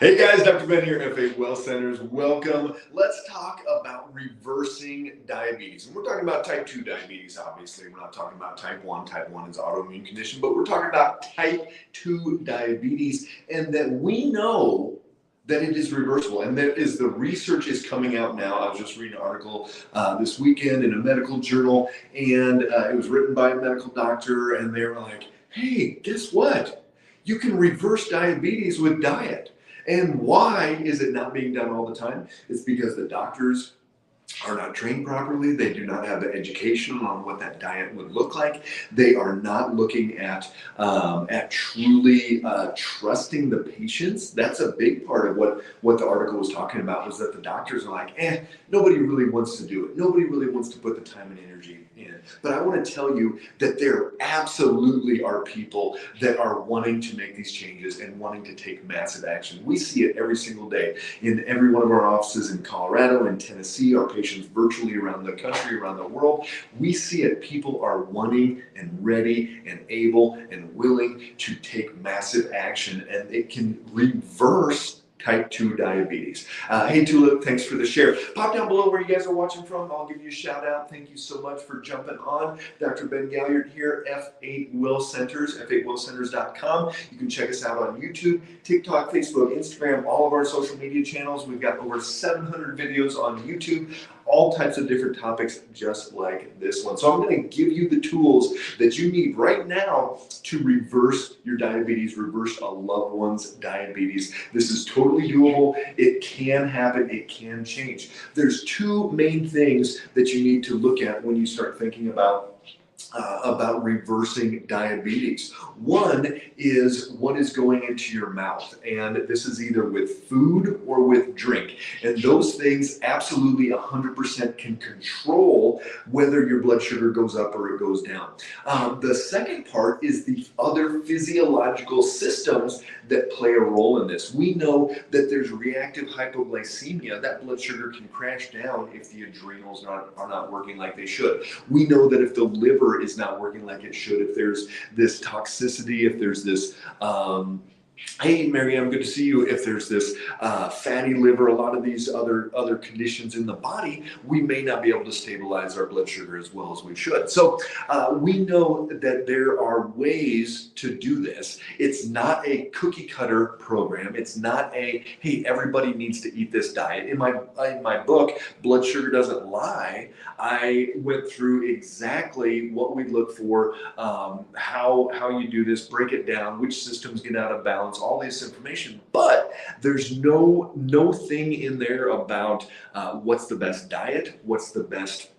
Hey guys, Dr. Ben here, F8 Well Centers. Welcome. Let's talk about reversing diabetes. And we're talking about type 2 diabetes, obviously. We're not talking about type 1. Type 1 is autoimmune condition, but we're talking about type 2 diabetes, and that we know that it is reversible. And that is the research is coming out now. I was just reading an article this weekend in a medical journal, and it was written by a medical doctor, and they were like, hey, guess what? You can reverse diabetes with diet. And why is it not being done all the time? It's because the doctors are not trained properly. They do not have the education on what that diet would look like. They are not looking at truly trusting the patients. That's a big part of what the article was talking about, was that the doctors are like, nobody really wants to do it. Nobody really wants to put the time and energy in. But I want to tell you that there absolutely are people that are wanting to make these changes and wanting to take massive action. We see it every single day in every one of our offices in Colorado and Tennessee, our patients virtually around the country, around the world. We see it. People are wanting and ready and able and willing to take massive action, and it can reverse type 2 diabetes. Hey Tulip, thanks for the share. Pop down below where you guys are watching from. I'll give you a shout out. Thank you so much for jumping on. Dr. Ben Galliard here, F8 Well Centers, f8wellcenters.com. You can check us out on YouTube, TikTok, Facebook, Instagram, all of our social media channels. We've got over 700 videos on YouTube, all types of different topics just like this one. So I'm going to give you the tools that you need right now to reverse your diabetes, reverse a loved one's diabetes. This is totally doable. It can happen. It can change. There's two main things that you need to look at when you start thinking about reversing diabetes. One is what is going into your mouth, and this is either with food or with drink. And those things absolutely 100% can control whether your blood sugar goes up or it goes down. The second part is the other physiological systems that play a role in this. We know that there's reactive hypoglycemia. That blood sugar can crash down if the adrenals are not working like they should. We know that if the liver is not working like it should, if there's this toxicity, if there's this hey Marianne, good to see you, if there's this fatty liver, a lot of these other conditions in the body, we may not be able to stabilize our blood sugar as well as we should. So we know that there are ways to do this. It's not a cookie cutter program. It's not a, hey, everybody needs to eat this diet. In my book, Blood Sugar Doesn't Lie, I went through exactly what we look for, how you do this, break it down, which systems get out of balance, all this information. But there's no thing in there about what's the best diet, what's the best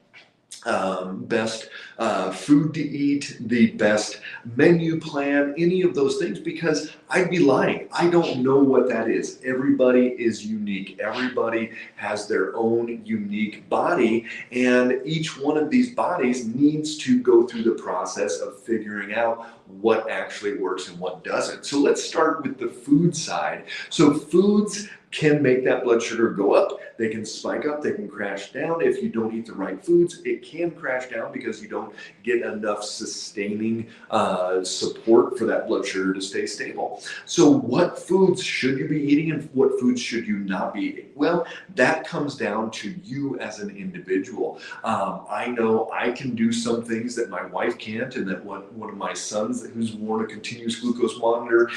food to eat, the best menu plan, any of those things, because I'd be lying. I don't know what that is. Everybody is unique. Everybody has their own unique body, and each one of these bodies needs to go through the process of figuring out what actually works and what doesn't. So let's start with the food side. So foods can make that blood sugar go up. They can spike up, they can crash down. If you don't eat the right foods, it can crash down because you don't get enough sustaining support for that blood sugar to stay stable. So what foods should you be eating and what foods should you not be eating? Well, that comes down to you as an individual. I know I can do some things that my wife can't, and that one of my sons who's worn a continuous glucose monitor,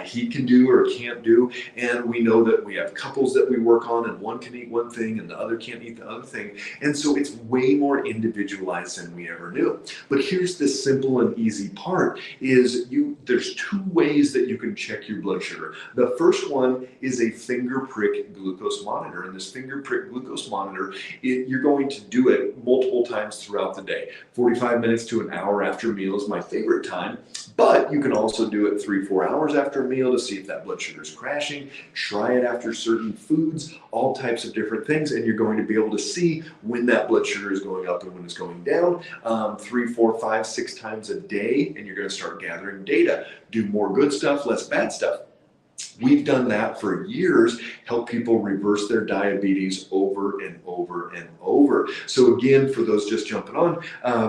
he can do or can't do. And we know that we have couples that we work on, and one can eat one thing and the other can't eat the other thing. And so it's way more individualized than we ever knew. But here's the simple and easy part is there's two ways that you can check your blood sugar. The first one is a finger prick glucose monitor. And this finger prick glucose monitor, you're going to do it multiple times throughout the day. 45 minutes to an hour after a meal is my favorite time, but you can also do it 3-4 hours after a meal to see if that blood sugar is crashing. Try it after certain foods, all types of different things, and you're going to be able to see when that blood sugar is going up and when it's going down 3, 4, 5, 6 times a day, and you're going to start gathering data. Do more good stuff, less bad stuff. We've done that for years, help people reverse their diabetes over and over and over. So again, for those just jumping on,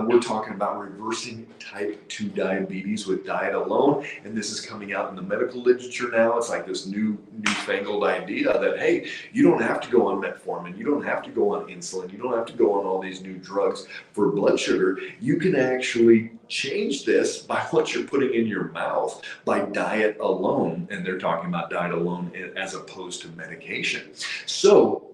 we're talking about reversing type 2 diabetes with diet alone. And this is coming out in the medical literature now. It's like this newfangled idea that, hey, you don't have to go on metformin, you don't have to go on insulin, you don't have to go on all these new drugs for blood sugar. You can actually change this by what you're putting in your mouth by diet alone. And they're talking about diet alone as opposed to medication. So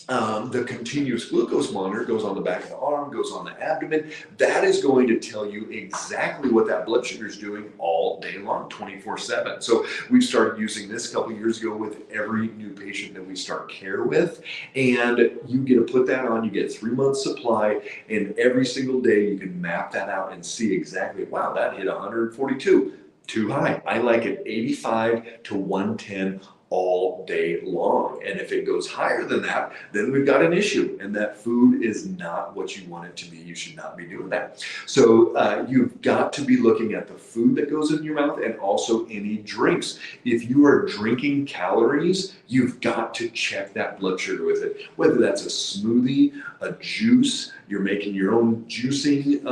the continuous glucose monitor goes on the back of the arm, goes on the abdomen. That is going to tell you exactly what that blood sugar is doing all day long, 24/7. So we've started using this a couple of years ago with every new patient that we start care with. And you get to put that on, you get 3 months supply, and every single day you can map that out and see exactly, wow, that hit 142. Too high. I like it 85 to 110 all day long. And if it goes higher than that, then we've got an issue, and that food is not what you want it to be. You should not be doing that. So you've got to be looking at the food that goes in your mouth and also any drinks. If you are drinking calories, you've got to check that blood sugar with it, whether that's a smoothie, a juice, you're making your own juicing,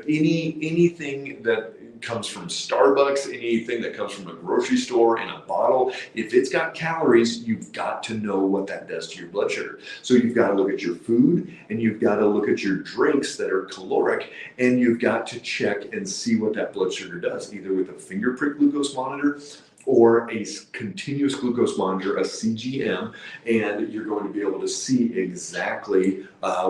anything that comes from Starbucks, anything that comes from a grocery store in a bottle, if it's got calories, you've got to know what that does to your blood sugar. So you've got to look at your food, and you've got to look at your drinks that are caloric, and you've got to check and see what that blood sugar does, either with a finger prick glucose monitor or a continuous glucose monitor, a CGM, and you're going to be able to see exactly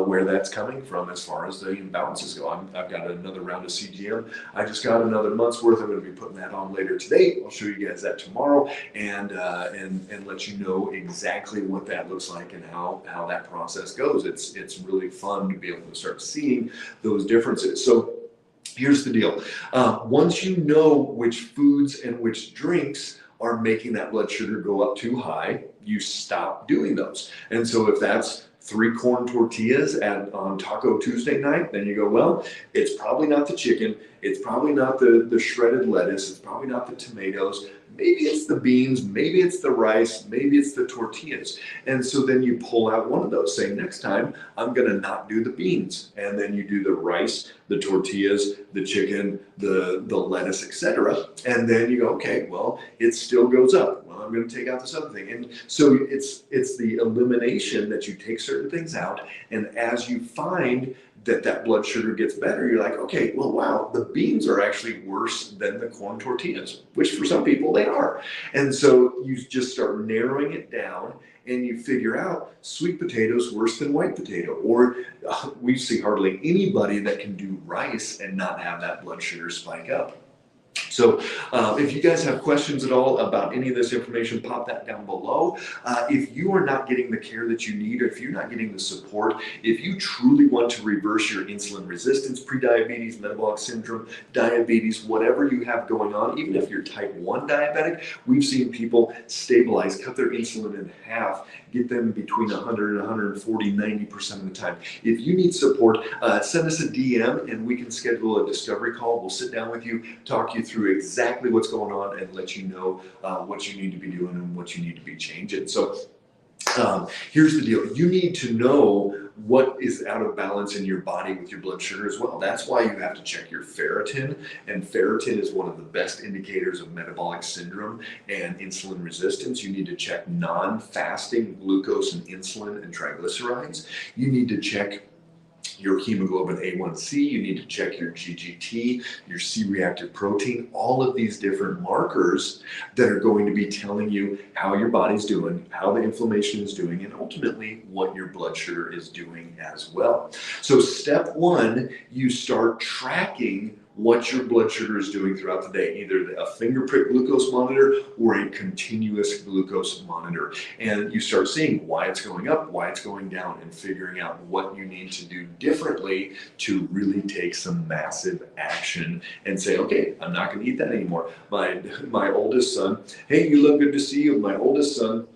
where that's coming from as far as the imbalances go. I've got another round of CGM. I just got another month's worth. I'm going to be putting that on later today. I'll show you guys that tomorrow and let you know exactly what that looks like and how that process goes. It's really fun to be able to start seeing those differences. So here's the deal. Once you know which foods and which drinks are making that blood sugar go up too high, you stop doing those. And so if that's 3 corn tortillas on Taco Tuesday night, then you go, well, it's probably not the chicken, it's probably not the shredded lettuce, it's probably not the tomatoes, maybe it's the beans, maybe it's the rice, maybe it's the tortillas. And so then you pull out one of those, say, next time I'm gonna not do the beans. And then you do the rice, the tortillas, the chicken, the lettuce, etc. And then you go, okay, well, it still goes up. Well, I'm gonna take out this other thing. And so it's the elimination that you take certain things out, and as you find that blood sugar gets better, you're like, okay, well, wow, the beans are actually worse than the corn tortillas, which for some people they are. And so you just start narrowing it down, and you figure out sweet potatoes worse than white potato, or we see hardly anybody that can do rice and not have that blood sugar spike up. So if you guys have questions at all about any of this information, pop that down below. If you are not getting the care that you need, or if you're not getting the support, if you truly want to reverse your insulin resistance, prediabetes, metabolic syndrome, diabetes, whatever you have going on, even if you're type 1 diabetic, we've seen people stabilize, cut their insulin in half, get them between 100 and 140, 90% of the time. If you need support, send us a DM and we can schedule a discovery call. We'll sit down with you, talk you through exactly what's going on, and let you know what you need to be doing and what you need to be changing. So here's the deal. You need to know what is out of balance in your body with your blood sugar as well. That's why you have to check your ferritin, and ferritin is one of the best indicators of metabolic syndrome and insulin resistance. You need to check non-fasting glucose and insulin and triglycerides. You need to check your hemoglobin A1C, you need to check your GGT, your C-reactive protein, all of these different markers that are going to be telling you how your body's doing, how the inflammation is doing, and ultimately what your blood sugar is doing as well. So step 1, you start tracking what your blood sugar is doing throughout the day, either a finger prick glucose monitor or a continuous glucose monitor. And you start seeing why it's going up, why it's going down, and figuring out what you need to do differently to really take some massive action and say, okay, I'm not going to eat that anymore. My oldest son, hey, you look good to see you. My oldest son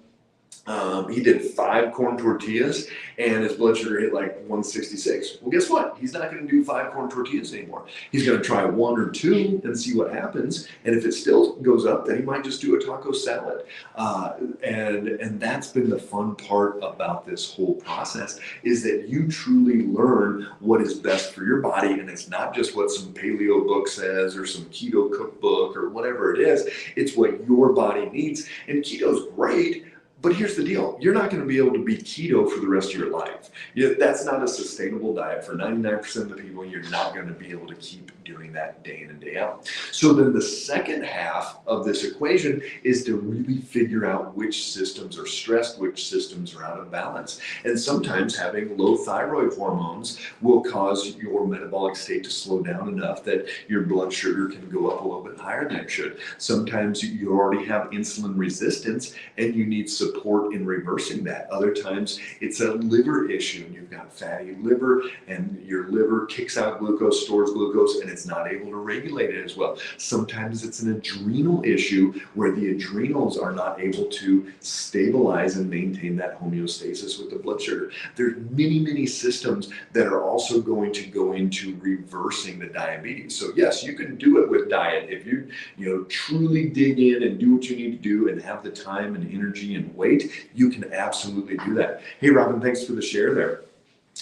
He did 5 corn tortillas and his blood sugar hit like 166. Well, guess what? He's not going to do 5 corn tortillas anymore. He's going to try 1 or 2 and see what happens. And if it still goes up, then he might just do a taco salad. And that's been the fun part about this whole process, is that you truly learn what is best for your body. And it's not just what some paleo book says or some keto cookbook or whatever it is. It's what your body needs. And keto's great. But here's the deal. You're not going to be able to be keto for the rest of your life. That's not a sustainable diet. For 99% of the people, you're not going to be able to keep doing that day in and day out. So then the second half of this equation is to really figure out which systems are stressed, which systems are out of balance. And sometimes having low thyroid hormones will cause your metabolic state to slow down enough that your blood sugar can go up a little bit higher than it should. Sometimes you already have insulin resistance and you need support in reversing that. Other times it's a liver issue and you've got fatty liver and your liver kicks out glucose, stores glucose, and it's not able to regulate it as well. Sometimes it's an adrenal issue where the adrenals are not able to stabilize and maintain that homeostasis with the blood sugar. There's many, many systems that are also going to go into reversing the diabetes. So yes, you can do it with diet. If you truly dig in and do what you need to do and have the time and energy and weight, you can absolutely do that. Hey, Robin, thanks for the share there.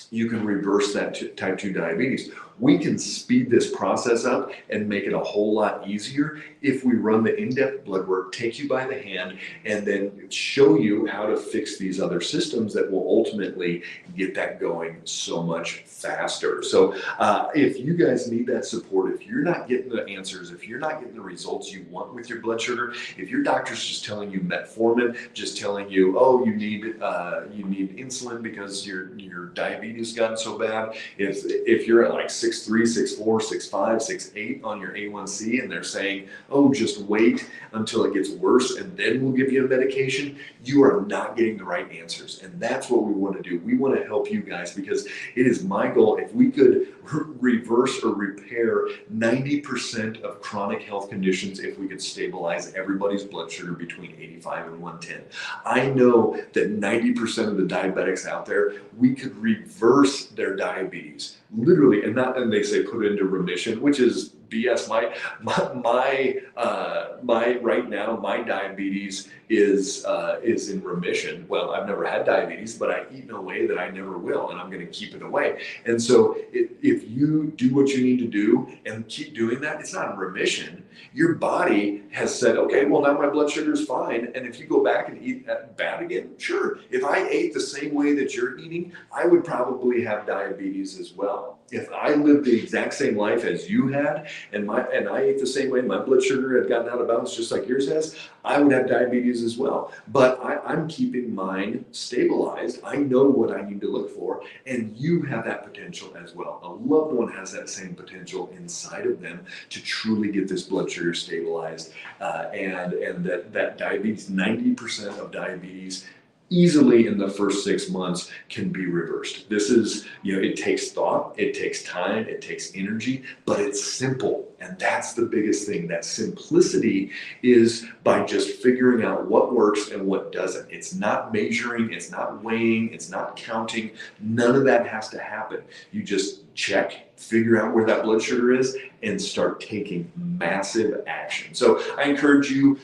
You can reverse that type 2 diabetes. We can speed this process up and make it a whole lot easier if we run the in-depth blood work, take you by the hand, and then show you how to fix these other systems that will ultimately get that going so much faster. So if you guys need that support, if you're not getting the answers, if you're not getting the results you want with your blood sugar, if your doctor's just telling you metformin, just telling you, oh, you need insulin because your diabetes gotten so bad, if you're at like 6'3", 6'4", 6'5", 6'8" on your A1C and they're saying, oh, just wait until it gets worse and then we'll give you a medication, you are not getting the right answers. And that's what we want to do. We want to help you guys, because it is my goal, if we could reverse or repair 90% of chronic health conditions, if we could stabilize everybody's blood sugar between 85 and 110. I know that 90% of the diabetics out there, we could reverse their diabetes, literally, and they say put into remission, which is BS. My right now, my diabetes is in remission. Well, I've never had diabetes, but I eat in a way that I never will, and I'm going to keep it away. And so if you do what you need to do and keep doing that, it's not in remission. Your body has said, okay, well, now my blood sugar is fine. And if you go back and eat bad again, sure. If I ate the same way that you're eating, I would probably have diabetes as well. If I lived the exact same life as you had, and I ate the same way, my blood sugar had gotten out of balance just like yours has, I would have diabetes as well. But I'm keeping mine stabilized. I know what I need to look for, and you have that potential as well. A loved one has that same potential inside of them to truly get this blood sugar stabilized, and that diabetes, 90% of diabetes easily in the first 6 months can be reversed. This is, it takes thought, it takes time, it takes energy, but it's simple. And that's the biggest thing. That simplicity is by just figuring out what works and what doesn't. It's not measuring, it's not weighing, it's not counting. None of that has to happen. You just check, figure out where that blood sugar is, and start taking massive action. So I encourage you,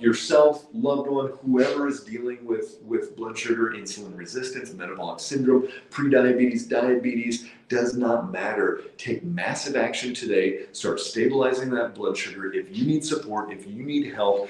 yourself, loved one, whoever is dealing with blood sugar, insulin resistance, metabolic syndrome, prediabetes, diabetes, does not matter. Take massive action today. Start stabilizing that blood sugar. If you need support, if you need help,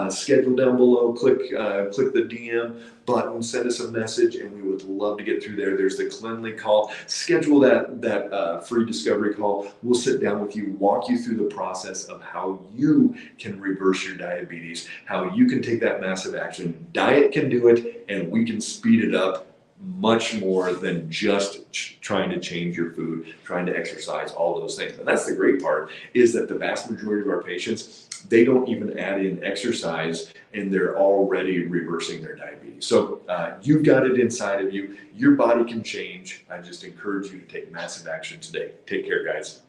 schedule down below, click the DM button, send us a message, and we would love to get through there. There's the Cleanly call. Schedule that free discovery call. We'll sit down with you, walk you through the process of how you can reverse your diabetes, how you can take that massive action. Diet can do it, and we can speed it up much more than just trying to change your food, trying to exercise, all those things. And that's the great part, is that the vast majority of our patients, they don't even add in exercise and they're already reversing their diabetes. So you've got it inside of you. Your body can change. I just encourage you to take massive action today. Take care, guys.